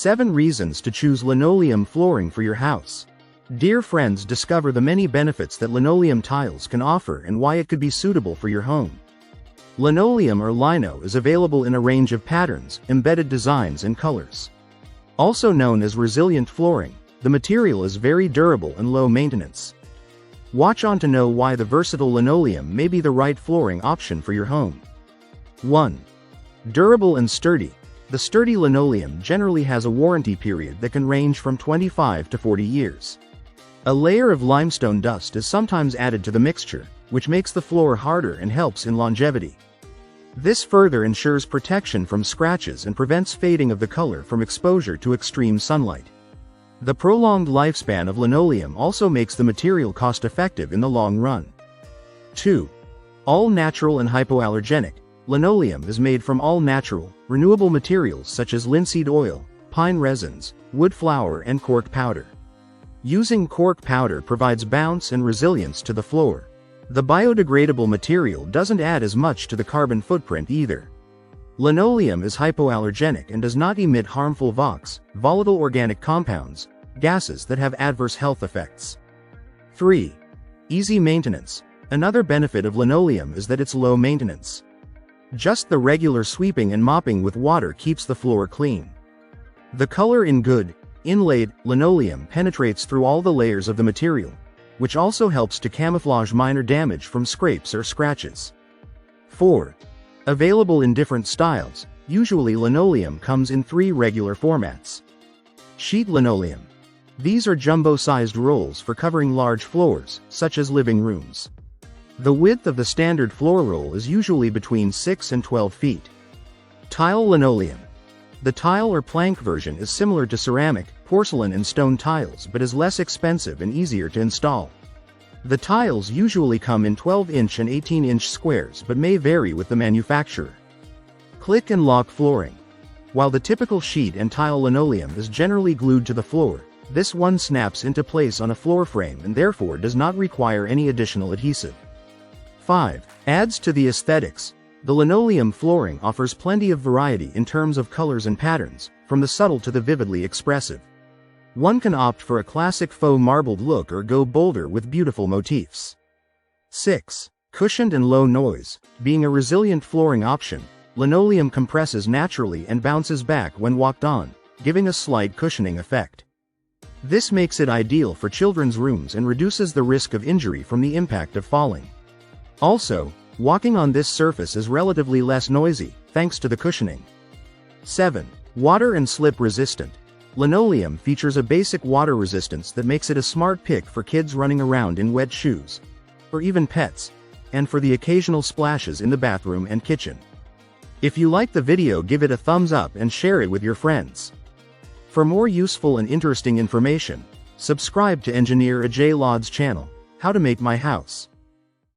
7 reasons to choose linoleum flooring for your house. Dear friends, discover the many benefits that linoleum tiles can offer and why it could be suitable for your home. Linoleum or lino is available in a range of patterns, embedded designs and colors. Also known as resilient flooring, the material is very durable and low maintenance. Watch on to know why the versatile linoleum may be the right flooring option for your home. 1. Durable and sturdy. The sturdy linoleum generally has a warranty period that can range from 25 to 40 years. A layer of limestone dust is sometimes added to the mixture, which makes the floor harder and helps in longevity. This further ensures protection from scratches and prevents fading of the color from exposure to extreme sunlight. The prolonged lifespan of linoleum also makes the material cost-effective in the long run. 2. All natural and hypoallergenic. Linoleum is made from all natural, renewable materials such as linseed oil, pine resins, wood flour and cork powder. Using cork powder provides bounce and resilience to the floor. The biodegradable material doesn't add as much to the carbon footprint either. Linoleum is hypoallergenic and does not emit harmful VOCs, volatile organic compounds, gases that have adverse health effects. 3. Easy maintenance. Another benefit of linoleum is that it's low maintenance. Just the regular sweeping and mopping with water keeps the floor clean. The color in good, inlaid linoleum penetrates through all the layers of the material, which also helps to camouflage minor damage from scrapes or scratches. 4. Available in different styles. Usually linoleum comes in 3 regular formats. Sheet linoleum. These are jumbo-sized rolls for covering large floors, such as living rooms. The width of the standard floor roll is usually between 6 and 12 feet. Tile linoleum. The tile or plank version is similar to ceramic, porcelain and stone tiles but is less expensive and easier to install. The tiles usually come in 12-inch and 18-inch squares but may vary with the manufacturer. Click and lock flooring. While the typical sheet and tile linoleum is generally glued to the floor, this one snaps into place on a floor frame and therefore does not require any additional adhesive. 5. Adds to the aesthetics. The linoleum flooring offers plenty of variety in terms of colors and patterns, from the subtle to the vividly expressive. One can opt for a classic faux marbled look or go bolder with beautiful motifs. 6. Cushioned and low noise. Being a resilient flooring option, linoleum compresses naturally and bounces back when walked on, giving a slight cushioning effect. This makes it ideal for children's rooms and reduces the risk of injury from the impact of falling. Also, walking on this surface is relatively less noisy, thanks to the cushioning. 7. Water and slip resistant. Linoleum features a basic water resistance that makes it a smart pick for kids running around in wet shoes, or even pets, and for the occasional splashes in the bathroom and kitchen. If you like the video, give it a thumbs up and share it with your friends. For more useful and interesting information, subscribe to Engineer Ajay Lod's channel, How to Make My House.